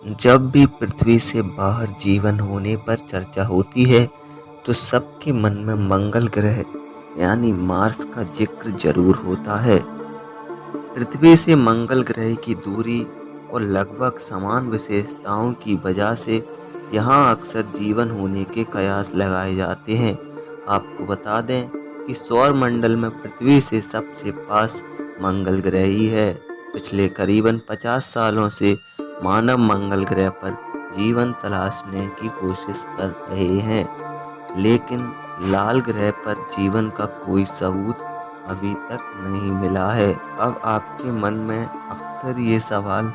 जब भी पृथ्वी से बाहर जीवन होने पर चर्चा होती है तो सबके मन में मंगल ग्रह यानी मार्स का जिक्र जरूर होता है। पृथ्वी से मंगल ग्रह की दूरी और लगभग समान विशेषताओं की वजह से यहाँ अक्सर जीवन होने के कयास लगाए जाते हैं। आपको बता दें कि सौर मंडल में पृथ्वी से सबसे पास मंगल ग्रह ही है। पिछले करीबन 50 सालों से मानव मंगल ग्रह पर जीवन तलाशने की कोशिश कर रहे हैं, लेकिन लाल ग्रह पर जीवन का कोई सबूत अभी तक नहीं मिला है। अब आपके मन में अक्सर ये सवाल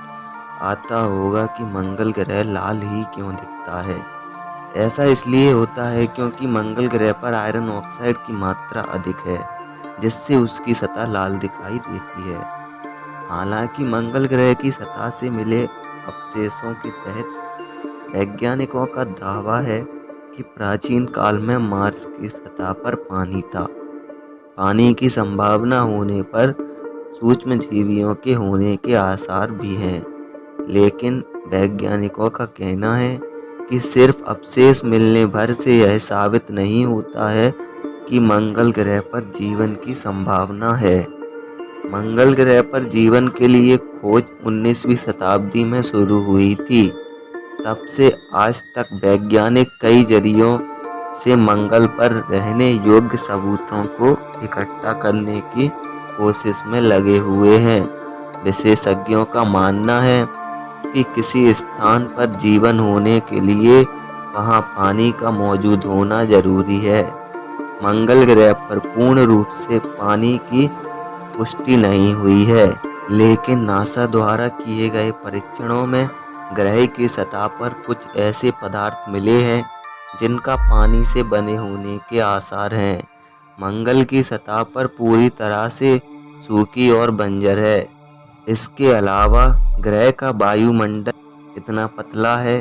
आता होगा कि मंगल ग्रह लाल ही क्यों दिखता है। ऐसा इसलिए होता है क्योंकि मंगल ग्रह पर आयरन ऑक्साइड की मात्रा अधिक है, जिससे उसकी सतह लाल दिखाई देती है। हालांकि मंगल ग्रह की सतह से मिले अवशेषों के तहत वैज्ञानिकों का दावा है कि प्राचीन काल में मार्स की सतह पर पानी था। पानी की संभावना होने पर सूक्ष्म जीवियों के होने के आसार भी हैं, लेकिन वैज्ञानिकों का कहना है कि सिर्फ अवशेष मिलने भर से यह साबित नहीं होता है कि मंगल ग्रह पर जीवन की संभावना है। मंगल ग्रह पर जीवन के लिए खोज 19वीं शताब्दी में शुरू हुई थी। तब से आज तक वैज्ञानिक कई जरियों से मंगल पर रहने योग्य सबूतों को इकट्ठा करने की कोशिश में लगे हुए हैं। विशेषज्ञों का मानना है कि किसी स्थान पर जीवन होने के लिए वहां पानी का मौजूद होना जरूरी है। मंगल ग्रह पर पूर्ण रूप से पानी की पुष्टि नहीं हुई है, लेकिन नासा द्वारा किए गए परीक्षणों में ग्रह की सतह पर कुछ ऐसे पदार्थ मिले हैं जिनका पानी से बने होने के आसार हैं। मंगल की सतह पर पूरी तरह से सूखी और बंजर है। इसके अलावा ग्रह का वायुमंडल इतना पतला है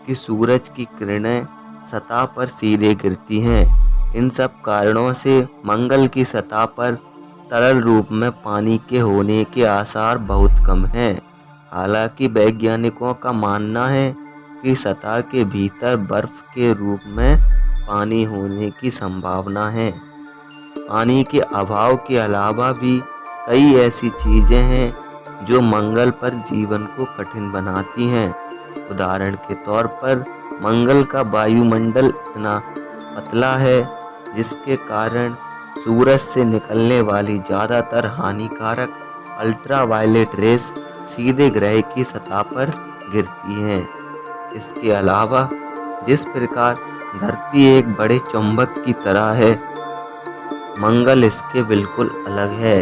कि सूरज की किरणें सतह पर सीधे गिरती हैं। इन सब कारणों से मंगल की सतह पर तरल रूप में पानी के होने के आसार बहुत कम हैं। हालांकि वैज्ञानिकों का मानना है कि सतह के भीतर बर्फ के रूप में पानी होने की संभावना है। पानी के अभाव के अलावा भी कई ऐसी चीजें हैं जो मंगल पर जीवन को कठिन बनाती हैं। उदाहरण के तौर पर मंगल का वायुमंडल इतना पतला है जिसके कारण सूरज से निकलने वाली ज़्यादातर हानिकारक अल्ट्रावायलेट रेस सीधे ग्रह की सतह पर गिरती हैं। इसके अलावा जिस प्रकार धरती एक बड़े चुंबक की तरह है, मंगल इसके बिल्कुल अलग है।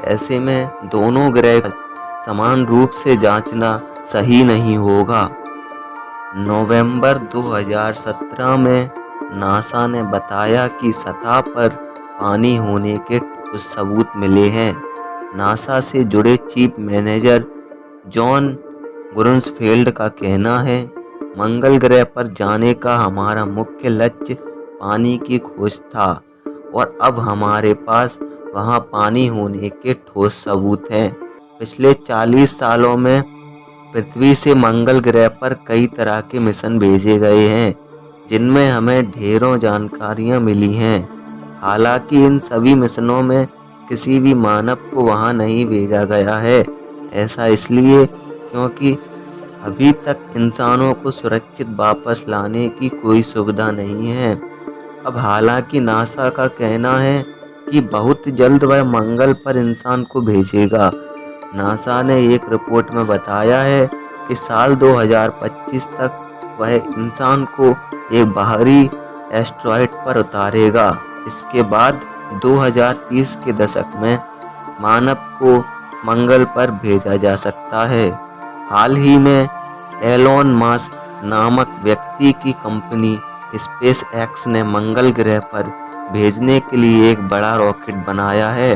ऐसे में दोनों ग्रह समान रूप से जांचना सही नहीं होगा। नवंबर 2017 में नासा ने बताया कि सतह पर पानी होने के कुछ सबूत मिले हैं। नासा से जुड़े चीफ मैनेजर जॉन गुरुन्सफेल्ड का कहना है, मंगल ग्रह पर जाने का हमारा मुख्य लक्ष्य पानी की खोज था और अब हमारे पास वहां पानी होने के ठोस सबूत हैं। पिछले 40 सालों में पृथ्वी से मंगल ग्रह पर कई तरह के मिशन भेजे गए हैं, जिनमें हमें ढेरों जानकारियां मिली हैं। हालांकि इन सभी मिशनों में किसी भी मानव को वहां नहीं भेजा गया है। ऐसा इसलिए क्योंकि अभी तक इंसानों को सुरक्षित वापस लाने की कोई सुविधा नहीं है। अब हालांकि नासा का कहना है कि बहुत जल्द वह मंगल पर इंसान को भेजेगा। नासा ने एक रिपोर्ट में बताया है कि साल 2025 तक वह इंसान को एक बाहरी एस्टेरॉयड पर उतारेगा। इसके बाद 2030 के दशक में मानव को मंगल पर भेजा जा सकता है। हाल ही में एलोन मस्क नामक व्यक्ति की कंपनी स्पेस एक्स ने मंगल ग्रह पर भेजने के लिए एक बड़ा रॉकेट बनाया है।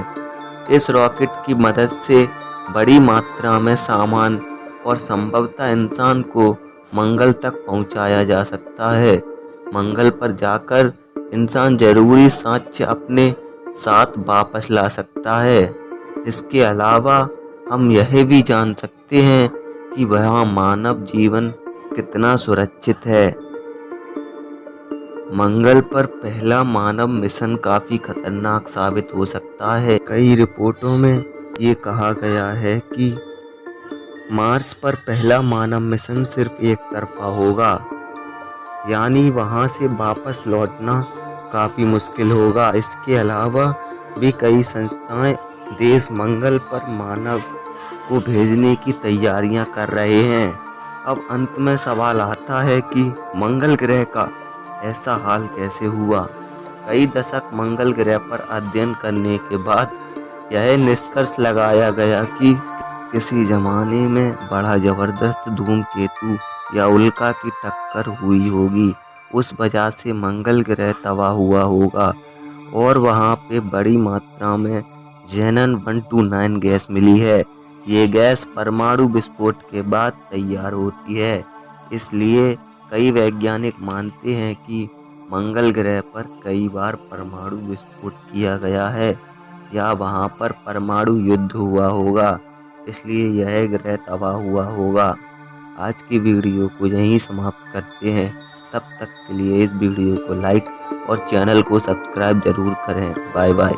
इस रॉकेट की मदद से बड़ी मात्रा में सामान और संभवतः इंसान को मंगल तक पहुंचाया जा सकता है। मंगल पर जाकर इंसान जरूरी साक्ष्य अपने साथ वापस ला सकता है। इसके अलावा हम यह भी जान सकते हैं कि वहाँ मानव जीवन कितना सुरक्षित है। मंगल पर पहला मानव मिशन काफी खतरनाक साबित हो सकता है। कई रिपोर्टों में ये कहा गया है कि मार्स पर पहला मानव मिशन सिर्फ एक तरफा होगा, यानी वहां से वापस लौटना काफी मुश्किल होगा। इसके अलावा भी कई संस्थाएं देश मंगल पर मानव को भेजने की तैयारियां कर रहे हैं। अब अंत में सवाल आता है कि मंगल ग्रह का ऐसा हाल कैसे हुआ। कई दशक मंगल ग्रह पर अध्ययन करने के बाद यह निष्कर्ष लगाया गया कि किसी जमाने में बड़ा जबरदस्त धूमकेतु या उल्का की टक्कर हुई होगी। उस वजह से मंगल ग्रह तबाह हुआ होगा और वहां पे बड़ी मात्रा में जेनन 129 गैस मिली है। ये गैस परमाणु विस्फोट के बाद तैयार होती है। इसलिए कई वैज्ञानिक मानते हैं कि मंगल ग्रह पर कई बार परमाणु विस्फोट किया गया है या वहां पर परमाणु युद्ध हुआ होगा, इसलिए यह ग्रह तबाह हुआ होगा। आज की वीडियो को यहीं समाप्त करते हैं। तब तक के लिए इस वीडियो को लाइक और चैनल को सब्सक्राइब जरूर करें। Bye bye.